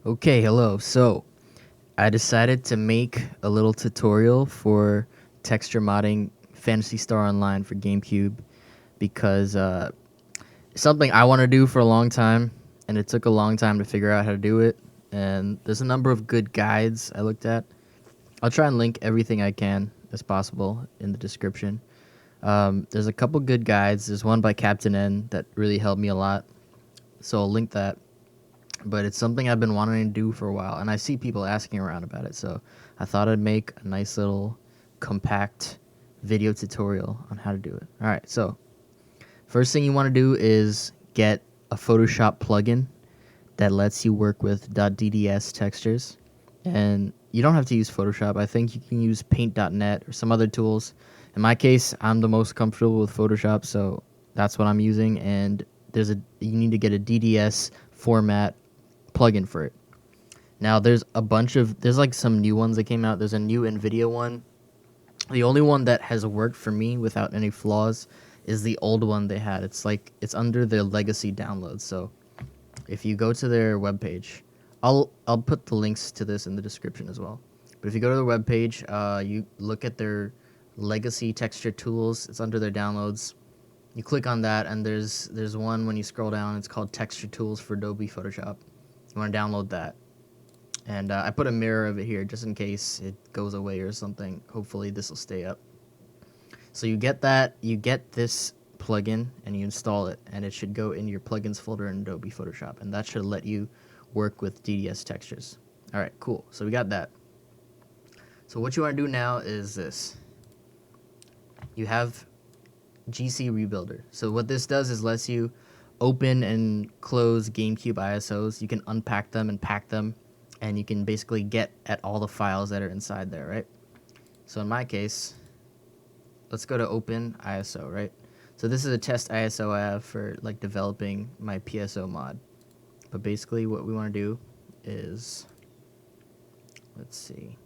Okay, hello. So, I decided to make a little tutorial for texture modding Phantasy Star Online for Gamecube because something I want to do for a long time, and it took a long time to figure out how to do it. And there's a number of good guides I looked at. I'll try and link everything I can as possible in the description. There's a couple good guides. There's one by Captain N that really helped me a lot, so I'll link that. But it's something I've been wanting to do for a while, and I see people asking around about it. So I thought I'd make a nice little compact video tutorial on how to do it. All right, so first thing you want to do is get a Photoshop plugin that lets you work with .dds textures, and you don't have to use Photoshop. I think you can use Paint.net or some other tools. In my case, I'm the most comfortable with Photoshop, so that's what I'm using. And you need to get a DDS format plugin for it. Now there's like some new ones that came out. There's a new NVIDIA one. The only one that has worked for me without any flaws is the old one they had. It's under their legacy downloads. So if you go to their webpage, I'll put the links to this in the description as well. But if you go to their webpage, you look at their legacy texture tools. It's under their downloads. You click on that, and there's one when you scroll down. It's called Texture Tools for Adobe Photoshop. You want to download that. And I put a mirror of it here just in case it goes away or something. Hopefully this will stay up. So you get that, you get this plugin, and you install it, and it should go in your plugins folder in Adobe Photoshop, and that should let you work with DDS textures. All right, cool. So we got that. So what you want to do now is this. You have GC Rebuilder. So what this does is lets you open and close GameCube ISOs. You can unpack them and pack them, and you can basically get at all the files that are inside there, right? So in my case, let's go to open ISO, right? So this is a test ISO I have for like developing my PSO mod. But basically what we want to do is, let's see.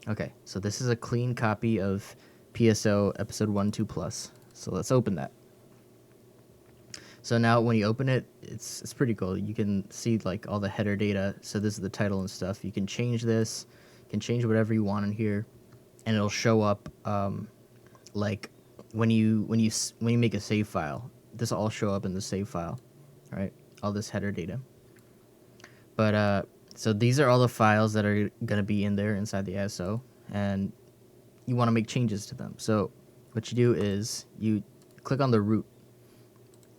Okay, so this is a clean copy of PSO episode 1.2 plus. So let's open that. So now when you open it, it's pretty cool. You can see like all the header data. So this is the title and stuff. You can change this. You can change whatever you want in here, and it'll show up like when you make a save file. This will all show up in the save file, right? All this header data. But so these are all the files that are gonna be in there inside the ISO, and you want to make changes to them. So what you do is you click on the root,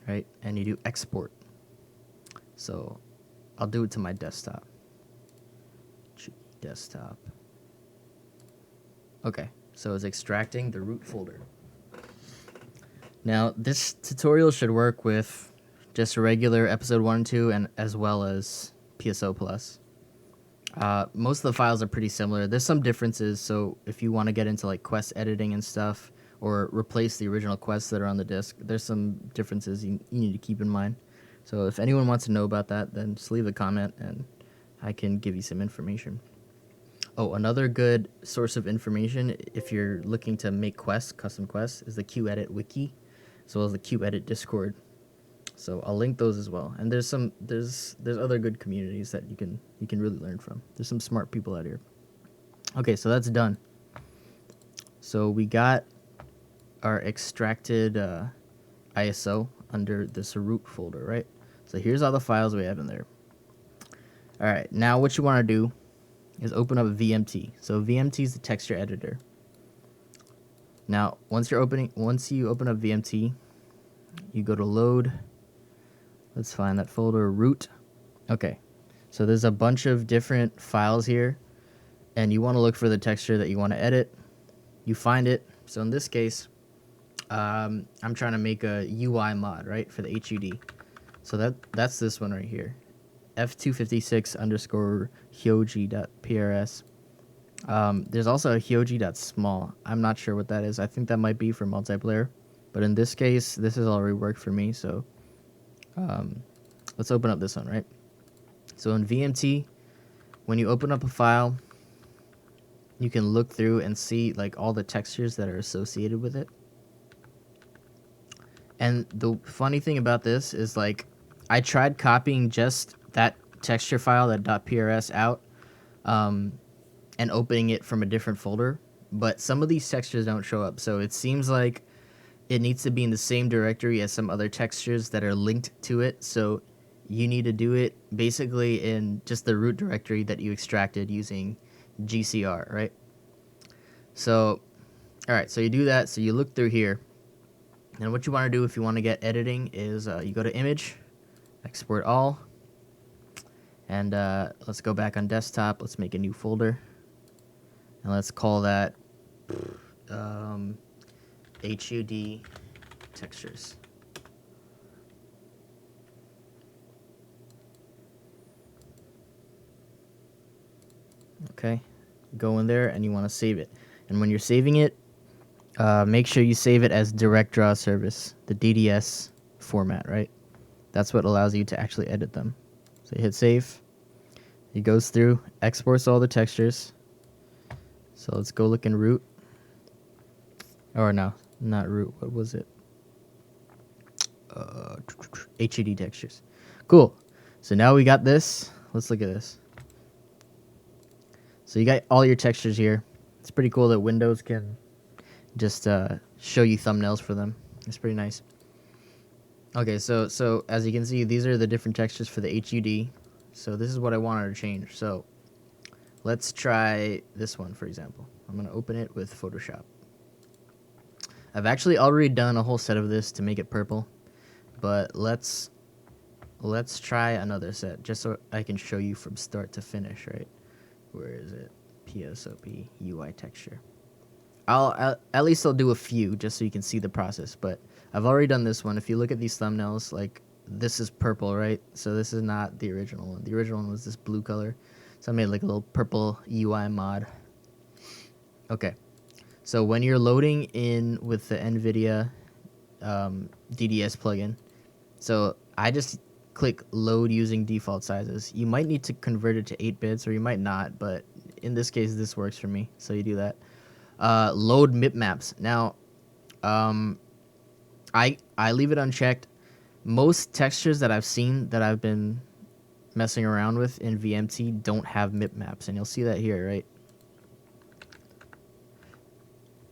right, and you do export. So I'll do it to my desktop. Desktop. Okay, so it's extracting the root folder. Now this tutorial should work with just a regular episode 1 and 2, and as well as PSO plus. Most of the files are pretty similar. There's some differences, so if you want to get into like quest editing and stuff, or replace the original quests that are on the disk, there's some differences you need to keep in mind. So if anyone wants to know about that, then just leave a comment and I can give you some information. Oh, another good source of information if you're looking to make quests, custom quests, is the QEdit wiki, as well as the QEdit Discord. So I'll link those as well. And there's other good communities that you can really learn from. There's some smart people out here. Okay, so that's done. So we got our extracted ISO under this root folder, right? So here's all the files we have in there. All right, now what you want to do is open up VMT. So VMT is the texture editor. Now, once you open up VMT, you go to load. Let's find that folder, root. Okay, so there's a bunch of different files here, and you want to look for the texture that you want to edit. You find it. So in this case, I'm trying to make a UI mod, right, for the HUD. So that's this one right here, f256 underscore hyoji.prs. There's also a hyoji.small. I'm not sure what that is. I think that might be for multiplayer, but in this case, this has already worked for me. So let's open up this one, right? So in VMT, when you open up a file, you can look through and see like all the textures that are associated with it. And the funny thing about this is, like, I tried copying just that texture file, that .prs out, and opening it from a different folder. But some of these textures don't show up, so it seems like it needs to be in the same directory as some other textures that are linked to it. So you need to do it basically in just the root directory that you extracted using GCR, right? So, all right, so you do that. So you look through here. And what you want to do if you want to get editing is you go to Image, Export All, and let's go back on desktop. Let's make a new folder. And let's call that HUD textures. Okay, go in there and you want to save it. And when you're saving it, make sure you save it as direct draw service, the DDS format, right? That's what allows you to actually edit them. So you hit save. It goes through, exports all the textures. So let's go look in root. Or no, not root. What was it? HUD textures. Cool. So now we got this. Let's look at this. So you got all your textures here. It's pretty cool that Windows can just show you thumbnails for them. It's pretty nice. Okay, so as you can see, these are the different textures for the HUD. So this is what I wanted to change. So let's try this one, for example. I'm going to open it with Photoshop. I've actually already done a whole set of this to make it purple, but let's try another set just so I can show you from start to finish, right? Where is it? PSOP UI texture. At least I'll do a few just so you can see the process, but I've already done this one. If you look at these thumbnails, like this is purple, right? So this is not the original one. The original one was this blue color. So I made like a little purple UI mod. Okay. So when you're loading in with the NVIDIA DDS plugin, so I just click load using default sizes. You might need to convert it to 8 bits or you might not, but in this case, this works for me. So you do that. Load mipmaps. Now, I leave it unchecked. Most textures that I've seen that I've been messing around with in VMT don't have mipmaps, and you'll see that here, right?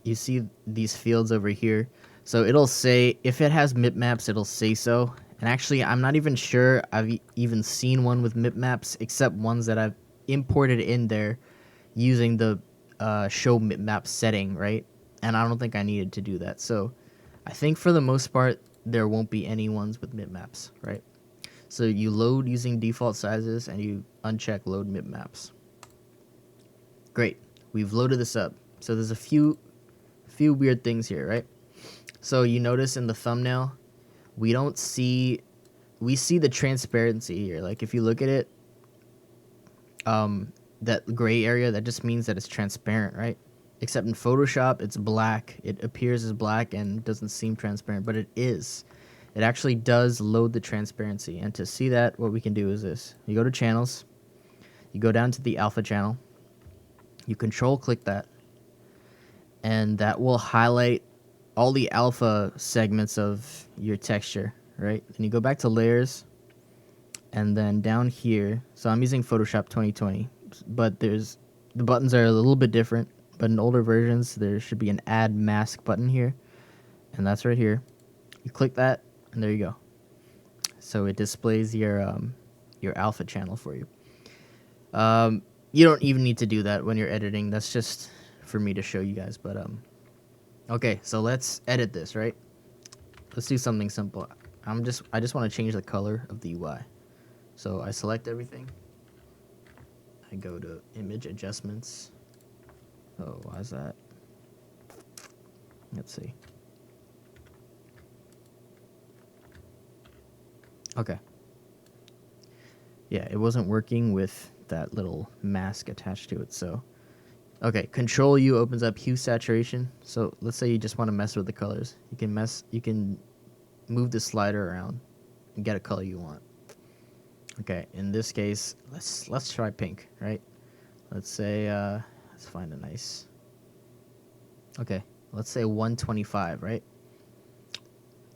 You see these fields over here. So it'll say, if it has mipmaps, it'll say so. And actually, I'm not even sure I've even seen one with mipmaps, except ones that I've imported in there using the show mipmap setting, right? And I don't think I needed to do that. So I think for the most part, there won't be any ones with mipmaps, right? So you load using default sizes and you uncheck load mipmaps. Great. We've loaded this up. So there's a few weird things here, right? So you notice in the thumbnail, we see the transparency here. Like if you look at it, that gray area, that just means that it's transparent, right? Except in Photoshop, it's black. It appears as black and doesn't seem transparent, but it is. It actually does load the transparency. And to see that, what we can do is this. You go to channels, you go down to the alpha channel, you control-click that, and that will highlight all the alpha segments of your texture, right? And you go back to layers, and then down here, so I'm using Photoshop 2020, but the buttons are a little bit different, but in older versions, there should be an add mask button here, and that's right here. You click that, and there you go. So it displays your alpha channel for you. You don't even need to do that when you're editing. That's just for me to show you guys, but okay, so let's edit this, right? Let's do something simple. I just want to change the color of the UI. So I select everything. I go to image adjustments. Oh, why is that? Let's see. Okay. Yeah, it wasn't working with that little mask attached to it, so okay, Control U opens up hue saturation. So let's say you just want to mess with the colors. You can move the slider around and get a color you want. Okay, in this case, let's try pink, right? Let's say let's find a nice. Okay, let's say 125, right?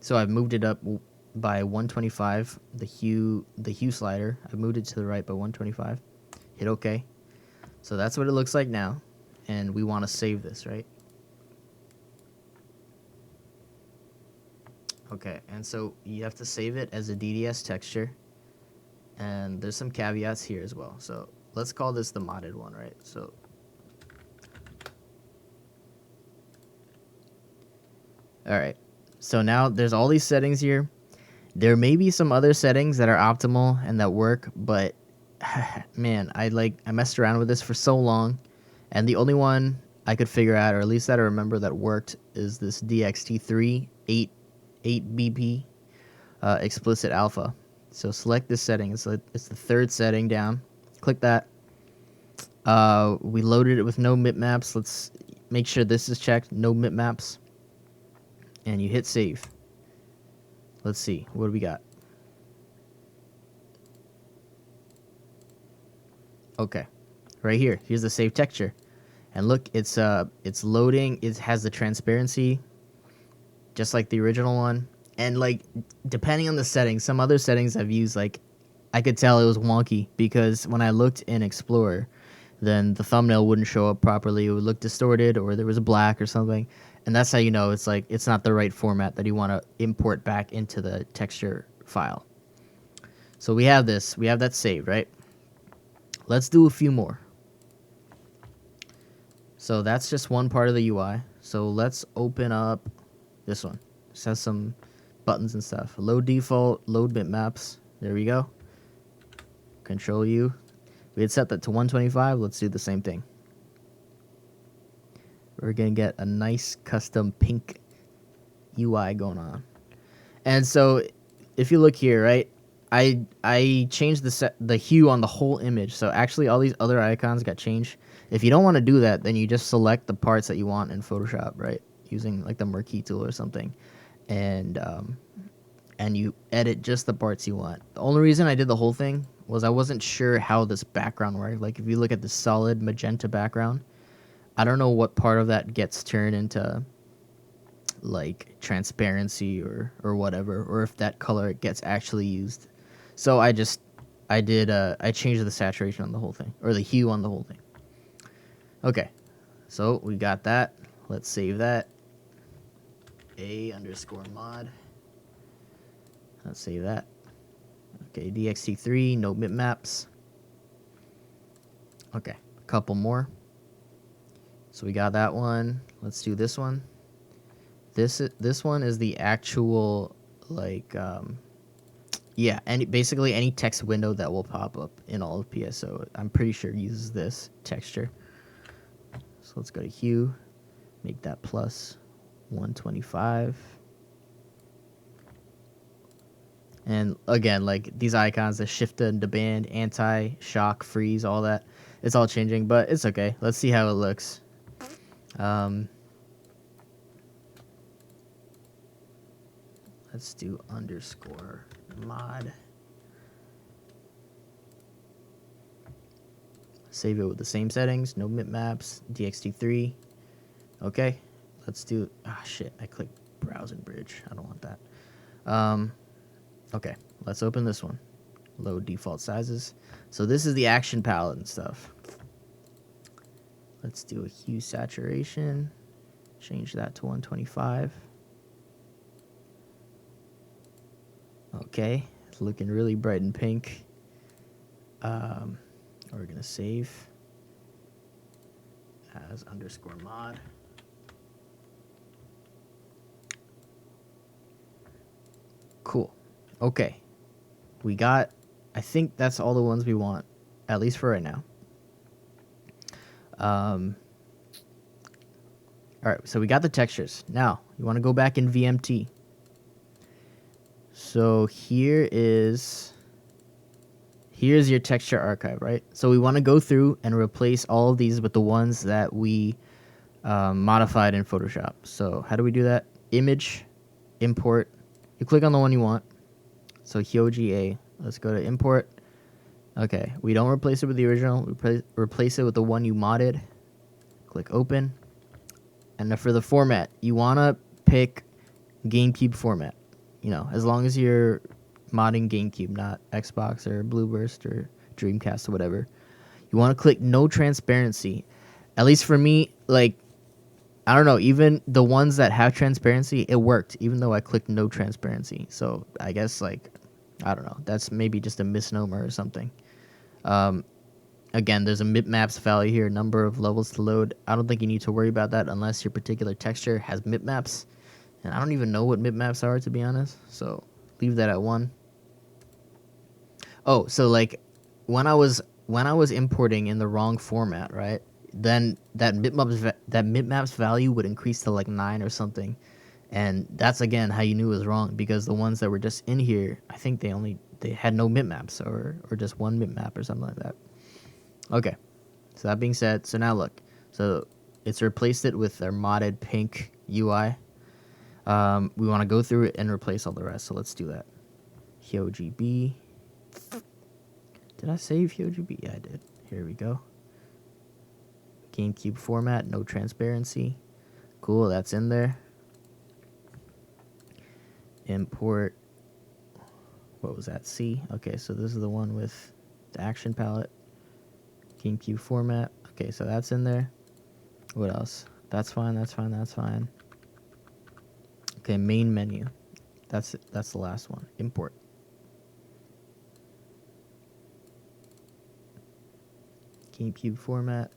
So I've moved it up by 125. The hue slider. I moved it to the right by 125. Hit OK. So that's what it looks like now, and we want to save this, right? Okay, and so you have to save it as a DDS texture, and there's some caveats here as well. So let's call this the modded one, right? So all right, so now there's all these settings here. There may be some other settings that are optimal and that work, but man, I messed around with this for so long, and the only one I could figure out, or at least that I remember that worked, is this DXT3 8BP explicit alpha. So select this setting. It's the third setting down. Click that. We loaded it with no bitmaps. Let's make sure this is checked. No bitmaps. And you hit save. Let's see. What do we got? Okay. Right here. Here's the save texture. And look, it's loading. It has the transparency just like the original one. And like, depending on the settings, some other settings I've used, like, I could tell it was wonky because when I looked in Explorer, then the thumbnail wouldn't show up properly. It would look distorted, or there was a black or something. And that's how you know it's like it's not the right format that you want to import back into the texture file. So we have this. We have that saved, right? Let's do a few more. So that's just one part of the UI. So let's open up this one. This has some buttons and stuff. Load default, load bitmaps. There we go. Control U. We had set that to 125. Let's do the same thing. We're going to get a nice custom pink UI going on. And so if you look here, right, I changed the hue on the whole image. So actually all these other icons got changed. If you don't want to do that, then you just select the parts that you want in Photoshop, right, using like the marquee tool or something. And you edit just the parts you want. The only reason I did the whole thing was I wasn't sure how this background worked. Like if you look at the solid magenta background, I don't know what part of that gets turned into like transparency or whatever, or if that color gets actually used. So I changed the saturation on the whole thing, or the hue on the whole thing. Okay, so we got that. Let's save that. A_mod. Let's save that. Okay, DXT3, no bitmaps. Okay, a couple more. So we got that one. Let's do this one. This one is the actual, like, basically any text window that will pop up in all of PSO. I'm pretty sure it uses this texture. So let's go to hue, make that plus 125. And again, like these icons, the shift and the band, anti, shock, freeze, all that, it's all changing, but it's okay. Let's see how it looks. Let's do _mod. Save it with the same settings, no bitmaps, DXT3. Okay, let's do, shit, I clicked browse and bridge. I don't want that. Okay, let's open this one. Load default sizes. So this is the action palette and stuff. Let's do a hue saturation. Change that to 125. Okay, it's looking really bright and pink. We're gonna save as _mod. Cool. Okay, we got, I think that's all the ones we want, at least for right now. All right, so we got the textures. Now, you want to go back in VMT. So here's your texture archive, right? So we want to go through and replace all of these with the ones that we modified in Photoshop. So how do we do that? Image, import. You click on the one you want. So Hyoji A. Let's go to import. Okay, we don't replace it with the original. We replace it with the one you modded. Click open. And for the format, you want to pick Gamecube format. as long as you're modding GameCube, not Xbox or Blueburst or Dreamcast or whatever, you want to click no transparency. At least for me, like, I don't know, even the ones that have transparency, it worked, even though I clicked no transparency. So I guess, like, I don't know, that's maybe just a misnomer or something. Again, there's a mipmaps value here, number of levels to load. I don't think you need to worry about that unless your particular texture has mipmaps. And I don't even know what mipmaps are, to be honest. So leave that at 1. Oh, so like when I was importing in the wrong format, right? Then that mipmaps value would increase to like 9 or something. And that's again how you knew it was wrong, because the ones that were just in here, I think they had no mipmaps or just one mipmap or something like that. Okay, so that being said, so now look, so it's replaced it with their modded pink UI. We want to go through it and replace all the rest, so let's do that. HyoGB. Did I save HyoGB? Yeah, I did. Here we go. GameCube format, no transparency. Cool, that's in there. Import. What was that? C. Okay, so this is the one with the action palette. GameCube format. Okay, so that's in there. What else? That's fine. Okay, main menu. That's the last one. Import. GameCube format.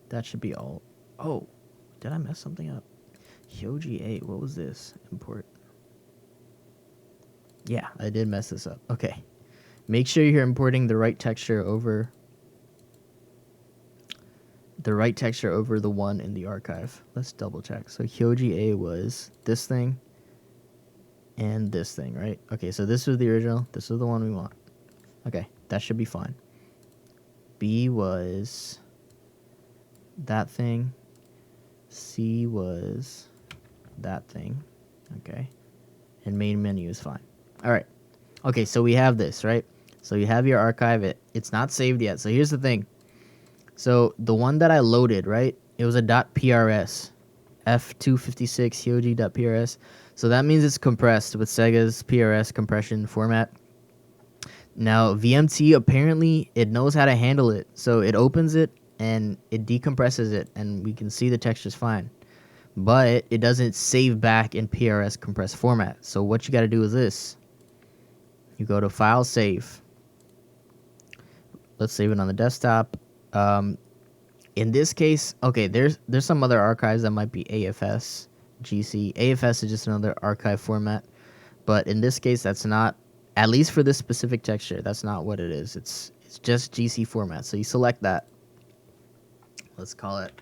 That should be all. Oh, did I mess something up? HyoG8. What was this? Import. Yeah, I did mess this up. Okay. Make sure you're importing the right texture over the one in the archive. Let's double check. So HyoG8 was this thing and this thing, right? Okay, so this was the original. This is the one we want. Okay, that should be fine. B was that thing. C was that thing. Okay. And main menu is fine. All right. Okay, so we have this, right? So you have your archive. It's not saved yet. So here's the thing. So the one that I loaded, right? It was a .prs, f256 HyoG.prs. So that means it's compressed with Sega's PRS compression format. Now VMT, apparently it knows how to handle it. So it opens it and it decompresses it, and we can see the texture's fine. But it doesn't save back in PRS compressed format. So what you got to do is this. You go to File, Save. Let's save it on the desktop. In this case, okay, there's some other archives that might be AFS, GC. AFS is just another archive format, but in this case, that's not, at least for this specific texture, that's not what it is. It's just GC format. So you select that. Let's call it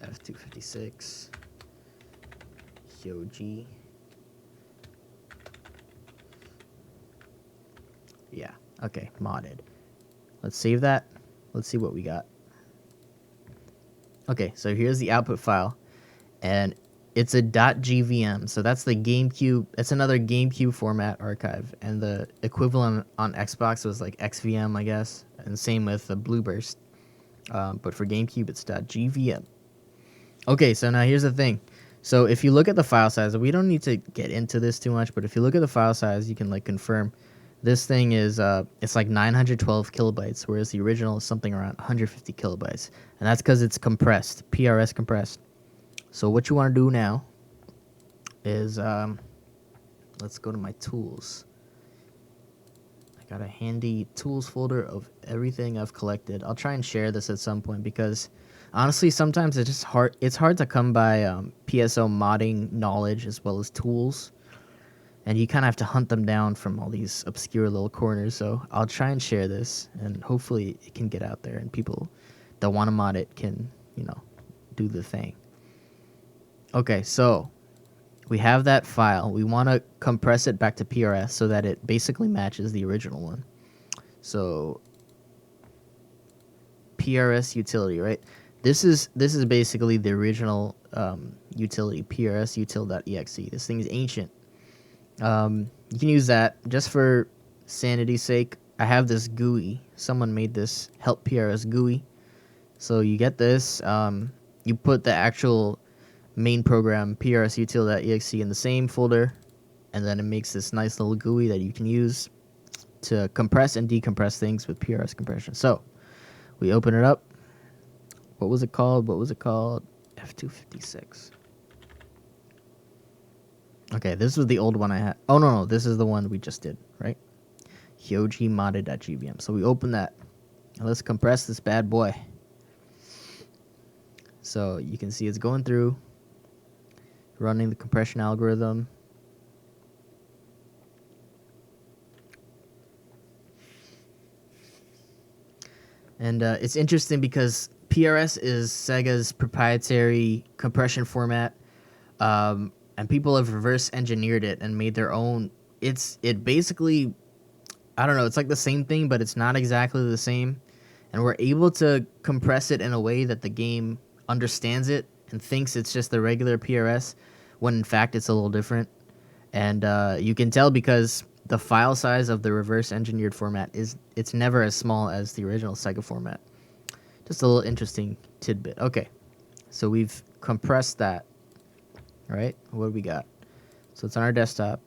F256 HyoG. Yeah, okay, modded. Let's save that. Let's see what we got. Okay, so here's the output file, and it's a .gvm. So that's the GameCube. It's another GameCube format archive, and the equivalent on Xbox was like XVM, I guess, and same with the Blueburst. But for GameCube, it's .gvm. Okay, so now here's the thing. So if you look at the file size, we don't need to get into this too much, but if you look at the file size, you can like confirm. This thing is, it's like 912 kilobytes, whereas the original is something around 150 kilobytes. And that's because it's compressed, PRS compressed. So what you want to do now is, let's go to my tools. I got a handy tools folder of everything I've collected. I'll try and share this at some point because, honestly, sometimes it's just hard. It's hard to come by PSO modding knowledge as well as tools. And you kind of have to hunt them down from all these obscure little corners. So I'll try and share this, and hopefully it can get out there, and people that want to mod it can, do the thing. Okay, so we have that file. We want to compress it back to PRS so that it basically matches the original one. So PRS utility, right? This is basically the original utility, PRS util.exe. This thing is ancient. You can use that just for sanity's sake. I have this GUI. Someone made this help PRS GUI. So you get this. You put the actual main program prusutil.exe in the same folder, and then it makes this nice little GUI that you can use to compress and decompress things with PRS compression. So we open it up. What was it called? F256. Okay, this was the old one I had. Oh, no, this is the one we just did, right? Hyoji modded.gvm. So we open that. And let's compress this bad boy. So you can see it's going through, running the compression algorithm. And it's interesting because PRS is Sega's proprietary compression format, and people have reverse engineered it and made their own. It basically, I don't know, it's like the same thing, but it's not exactly the same. And we're able to compress it in a way that the game understands it and thinks it's just the regular PRS, when in fact it's a little different. And you can tell because the file size of the reverse engineered format it's never as small as the original Sega format. Just a little interesting tidbit. Okay, so we've compressed that, right? What do we got? So it's on our desktop.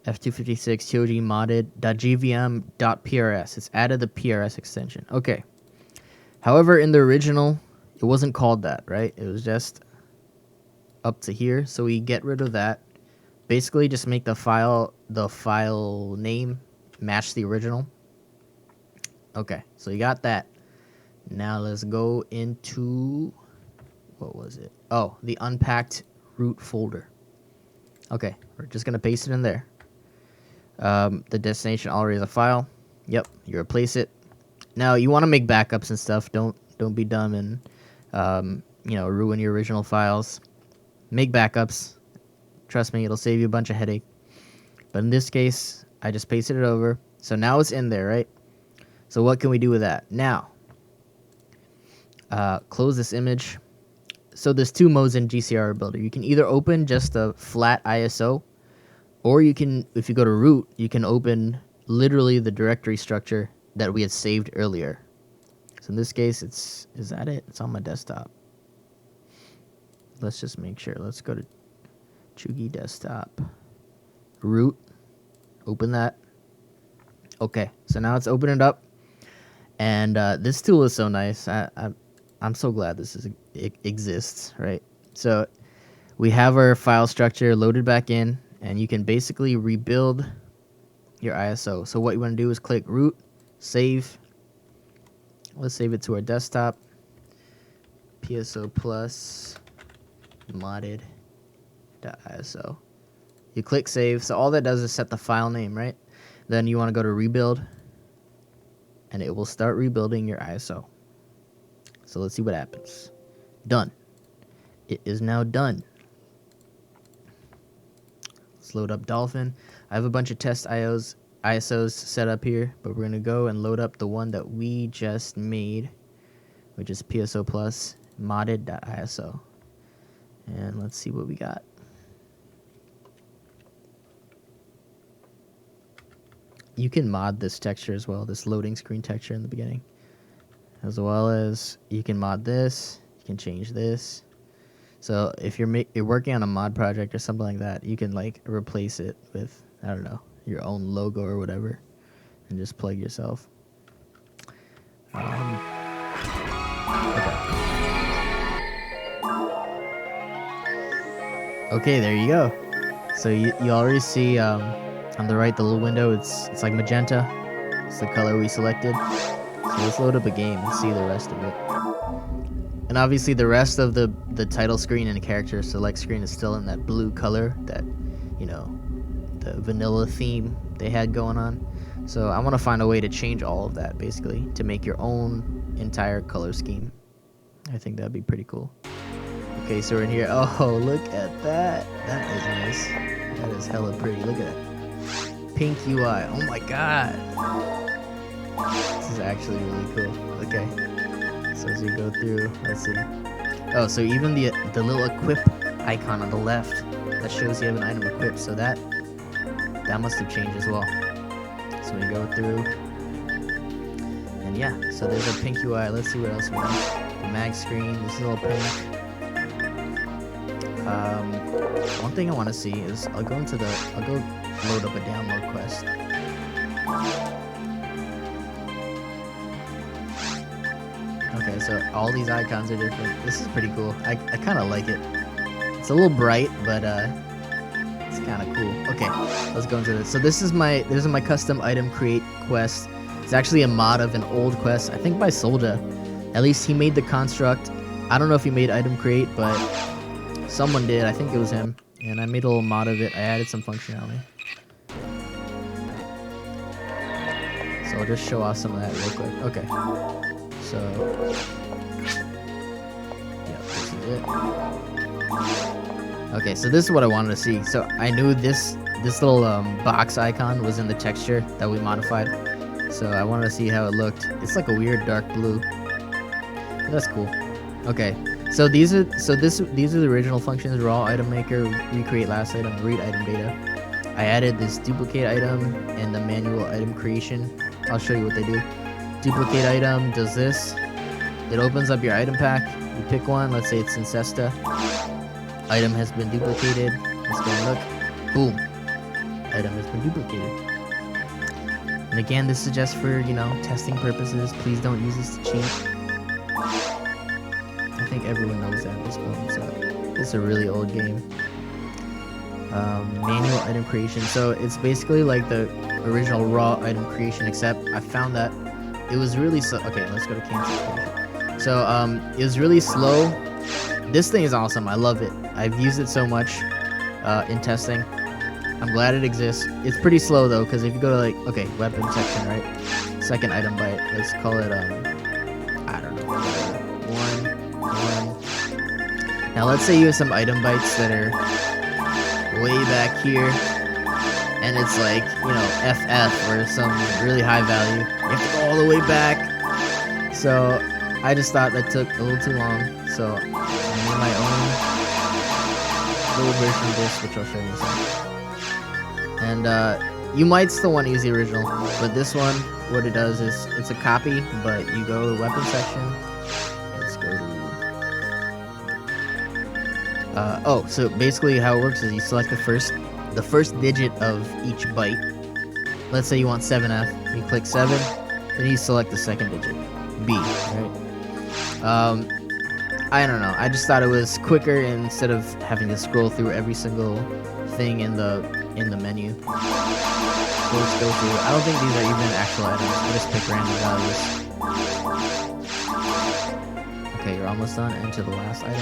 F256 Hyoji modded.gvm.prs. It's added the PRS extension. Okay. However, in the original, it wasn't called that, right? It was just up to here. So we get rid of that. Basically, just make the file name match the original. Okay, so you got that. Now let's go into, what was it? Oh, the unpacked root folder. Okay, we're just gonna paste it in there. The destination already is a file. Yep, you replace it. Now you want to make backups and stuff. Don't be dumb and ruin your original files. Make backups. Trust me, it'll save you a bunch of headache. But in this case, I just pasted it over. So now it's in there, right? So what can we do with that? Now, close this image. So there's two modes in GCR Builder. You can either open just a flat ISO, or you can, if you go to root, you can open literally the directory structure that we had saved earlier. So in this case, is that it? It's on my desktop. Let's just make sure. Let's go to Chugi desktop. Root. Open that. Okay, so now it's opened it up. And this tool is so nice. I'm so glad it exists, right? So we have our file structure loaded back in, and you can basically rebuild your ISO. So what you want to do is click root, save. Let's save it to our desktop. PSO plus modded.iso. You click save. So all that does is set the file name, right? Then you want to go to rebuild, and it will start rebuilding your ISO. So let's see what happens. Done. It is now done. Let's load up Dolphin. I have a bunch of test ISOs set up here, but we're going to go and load up the one that we just made, which is PSO plus modded.iso. And let's see what we got. You can mod this texture as well, this loading screen texture in the beginning. As well as you can mod this, you can change this. So if you're working on a mod project or something like that, you can like replace it with, I don't know, your own logo or whatever, and just plug yourself. Okay, there you go. So you already see on the right the little window. It's like magenta. It's the color we selected. So let's load up a game and see the rest of it. And obviously the rest of the title screen and character select screen is still in that blue color, that, the vanilla theme they had going on. So I want to find a way to change all of that, basically, to make your own entire color scheme. I think that'd be pretty cool. Okay, so we're in here. Oh, look at that. That is nice. That is hella pretty. Look at that. Pink UI. Oh my god. This is actually really cool. Okay. So as we go through, let's see. Oh, so even the little equip icon on the left, that shows you have an item equipped. So that must have changed as well. So we go through, and yeah. So there's a pink UI. Let's see what else we have. The mag screen. This is all pink. One thing I want to see is I'll go load up a download quest. Okay, so all these icons are different. This is pretty cool. I kind of like it. It's a little bright, but it's kind of cool. Okay, let's go into this. So this is my custom item create quest. It's actually a mod of an old quest, I think by Soldier. At least he made the construct. I don't know if he made item create, but someone did. I think it was him. And I made a little mod of it. I added some functionality. So I'll just show off some of that real quick. Okay. So, yeah, this is it. Okay, so this is what I wanted to see. So I knew this little box icon was in the texture that we modified. So I wanted to see how it looked. It's like a weird dark blue. But that's cool. Okay, so these are the original functions: raw item maker, recreate last item, read item data. I added this duplicate item and the manual item creation. I'll show you what they do. Duplicate item does this. It opens up your item pack. You pick one. Let's say it's Incesta. Item has been duplicated. Let's go and look. Boom. Item has been duplicated. And again, this is just for, testing purposes. Please don't use this to cheat. I think everyone knows that at this point. So it's a really old game. Manual item creation. So it's basically like the original raw item creation, except I found that it was really slow. Okay, let's go to cancel. So it was really slow. This thing is awesome. I love it. I've used it so much in testing. I'm glad it exists. It's pretty slow though, because if you go to weapon section, right? Second item byte. Let's call it I don't know. One. Now let's say you have some item bytes that are way back here, and it's like, FF or some really high value. You have to go all the way back. So I just thought that took a little too long. So I made my own little version of this, which I'll show you in a second. And you might still want to use the original, but this one, what it does is it's a copy, but you go to weapon section. Let's go to so basically how it works is you select the first digit of each byte. Let's say you want 7F. You click 7, then you select the second digit, B, right? I don't know. I just thought it was quicker instead of having to scroll through every single thing in the menu. So let's go through. I don't think these are even actual items. I just pick random values. Okay, you're almost done. Enter the last item.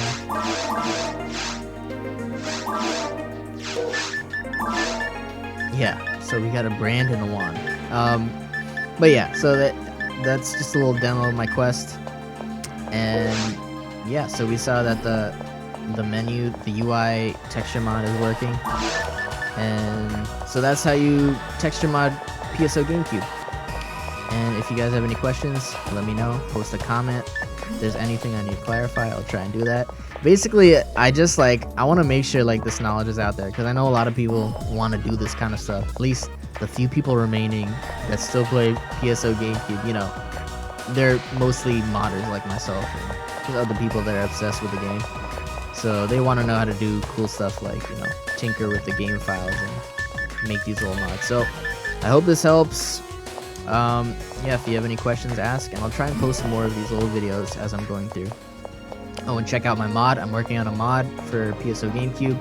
Yeah, so we got a brand and a wand. But yeah, so that's just a little demo of my quest. And yeah, so we saw that the menu, the UI texture mod is working. And so that's how you texture mod PSO Gamecube. And if you guys have any questions, let me know. Post a comment. If there's anything I need to clarify, I'll try and do that. Basically, I want to make sure this knowledge is out there, because I know a lot of people want to do this kind of stuff. At least the few people remaining that still play PSO Gamecube, they're mostly modders like myself and there's other people that are obsessed with the game. So they want to know how to do cool stuff like, tinker with the game files and make these little mods. So I hope this helps. Yeah, if you have any questions, ask, and I'll try and post more of these little videos as I'm going through. Oh, and check out my mod. I'm working on a mod for PSO Gamecube.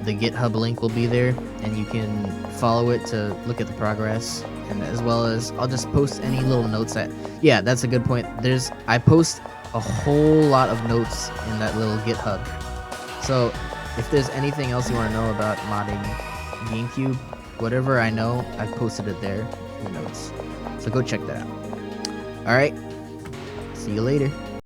The GitHub link will be there, and you can follow it to look at the progress, and as well as I'll just post any little notes yeah, that's a good point. I post a whole lot of notes in that little GitHub. So if there's anything else you want to know about modding Gamecube, whatever I know, I've posted it there in the notes. So go check that out. Alright, see you later.